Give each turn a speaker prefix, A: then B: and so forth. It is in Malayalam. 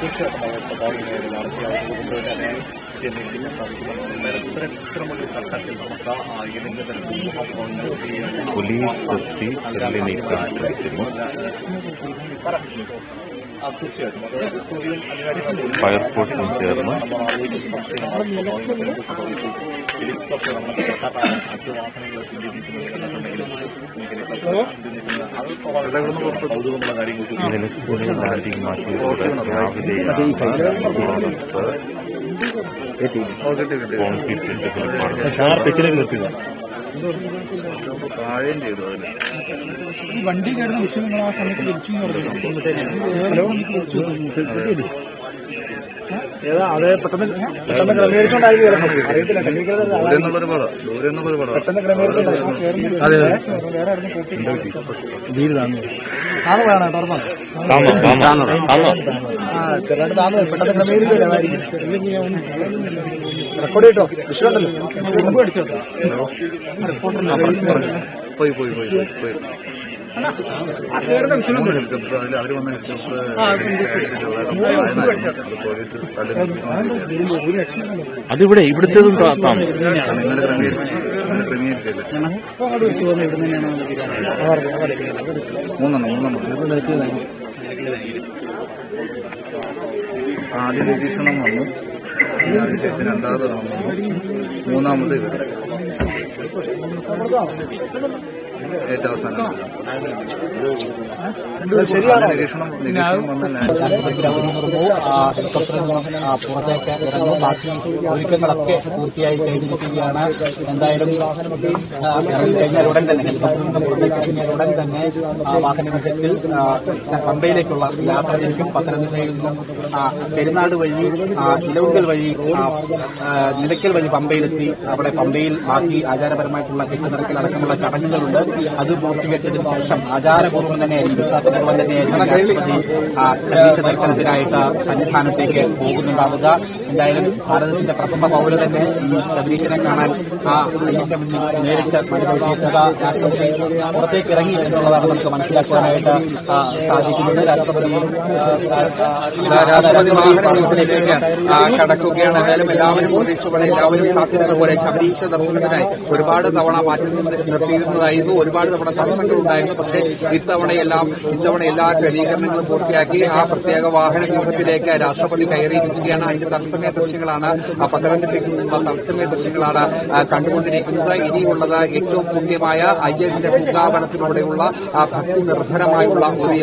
A: തീർച്ചയായിട്ടും വളരെ സ്വാഭാവികമായിട്ടുള്ള കൊണ്ടുവരുന്ന ന്യായം ചെന്നൈയിൽ സാധിക്കുമെന്ന് ഇത്തരമൊരു ഘട്ടത്തിൽ നമുക്ക് ഏതെങ്കിലും തരത്തിൽ
B: പോലീസ് എത്തി ചെല്ലി നീക്കാൻ ശ്രമിക്കുന്നു.
A: തീർച്ചയായിട്ടും അത് ചോദ്യം അനിവാര്യമാണ്.
B: ഫയർഫോഴ്സും ചേർന്ന്
A: ഹെലികോപ്റ്റർ നമ്മുടെ സർക്കാർ മറ്റു വാഹനങ്ങൾ അത് സ്വാഭാവികമായിട്ടും കൗതുകമുള്ള കാര്യങ്ങൾക്ക്
B: നിലയ്ക്കൂടെ ലാൻഡിംഗ് മാറ്റിയതോടെ രാവിലെ കോൺക്രീറ്റ് നിർമ്മാണം
A: താഴെയും ചെയ്തു അതിന്
C: ഈ വണ്ടി കയറുന്ന വിഷയം നിങ്ങൾ ആ സമയത്ത് വിളിച്ചു ഏതാ അത് പെട്ടെന്ന് ക്രമീകരിച്ചോണ്ടായിരിക്കും അറിയത്തില്ല പെട്ടെന്ന് ക്രമീകരിച്ചോണ്ടാണ് ചെറുതായിട്ട് താന്നു പെട്ടെന്ന് ക്രമീകരിച്ചതായിരിക്കും. റെക്കോർഡ് ചെയ്തോ വിഷയം ഉണ്ടല്ലോ മുമ്പ് അടിച്ചോ
A: പോയി അവര് വന്ന
B: അതിവിടെ ഇവിടുത്തേതും
A: ആദ്യം നിരീക്ഷണം വന്നു, അതിനുശേഷം രണ്ടാമത് വന്നു, മൂന്നാമത് ഇവിടെ ഏറ്റവും അവസാനം നിരീക്ഷണം വന്നല്ല
C: പുറത്തേക്ക് ഇറങ്ങും. ബാക്കി ഒരുക്കങ്ങളൊക്കെ പൂർത്തിയായി കഴിഞ്ഞിരിക്കുകയാണ്. എന്തായാലും ഇറങ്ങിക്കഴിഞ്ഞാൽ ഉടൻ തന്നെ ഹെലികോപ്റ്ററിൽ പുറത്തേക്ക് ഇറങ്ങിയാൽ ഉടൻ തന്നെ വാഹനത്തിൽ പമ്പയിലേക്കുള്ള യാത്രയിലേക്കും പത്തനംതിട്ടയിൽ നിന്നും പെരുന്നാട് വഴി ഇലവുങ്കൽ വഴി നിലയ്ക്കൽ വഴി പമ്പയിലെത്തി അവിടെ പമ്പയിൽ ബാക്കി ആചാരപരമായിട്ടുള്ള കെട്ടിനിറക്കൽ അടക്കമുള്ള ചടങ്ങുകളുണ്ട്. അത് പൂർത്തീകരിച്ചതിന് ശേഷം ആചാരപൂർവ്വം തന്നെ വിശ്വാസപൂർവ്വം തന്നെ സന്ദേശ ദർശനത്തിനായിട്ട് സന്നിധാനത്തേക്ക് പോകുന്നുണ്ടാവുക. എന്തായാലും ഭാരതത്തിന്റെ പ്രഥമ പൗര തന്നെ ഈ സതീശനെ കാണാൻ ഇതിന്റെ മുന്നിൽ നേരിട്ട് മനുഷ്യത്തുക രാഷ്ട്രപതി പുറത്തേക്ക് ഇറങ്ങി എന്നുള്ളതാണ് നമുക്ക് മനസ്സിലാക്കുവാനായിട്ട് സാധിക്കുന്നത്.
D: രാഷ്ട്രപതി കടക്കുകയാണ്. എന്തായാലും എല്ലാവരും പ്രതീക്ഷയോടെ എല്ലാവരും കാത്തിരുന്ന പോലെ ശബരീശ ദർശനത്തിനായി ഒരുപാട് തവണ മാറ്റി നിർത്തിയിരുന്നതായിരുന്നു. ഒരുപാട് തവണ തടസ്സങ്ങൾ ഉണ്ടായിരുന്നു. പക്ഷേ ഇത്തവണ എല്ലാ ക്രമീകരണങ്ങളും പൂർത്തിയാക്കി ആ പ്രത്യേക വാഹന വ്യൂഹത്തിലേക്ക് രാഷ്ട്രപതി കയറിയിരിക്കുകയാണ്. അതിന്റെ തത്സമയ ദൃശ്യങ്ങളാണ് പത്തനംതിട്ടയിൽ നിന്നുള്ള തത്സമയ ദൃശ്യങ്ങളാണ് കണ്ടുകൊണ്ടിരിക്കുന്നത്. ഇനിയുള്ളത് ഏറ്റവും പുണ്യമായ അയ്യന്റെ വൃന്ദാവനത്തിലൂടെയുള്ള ഭക്തി നിർഭരമായുള്ള ഒരു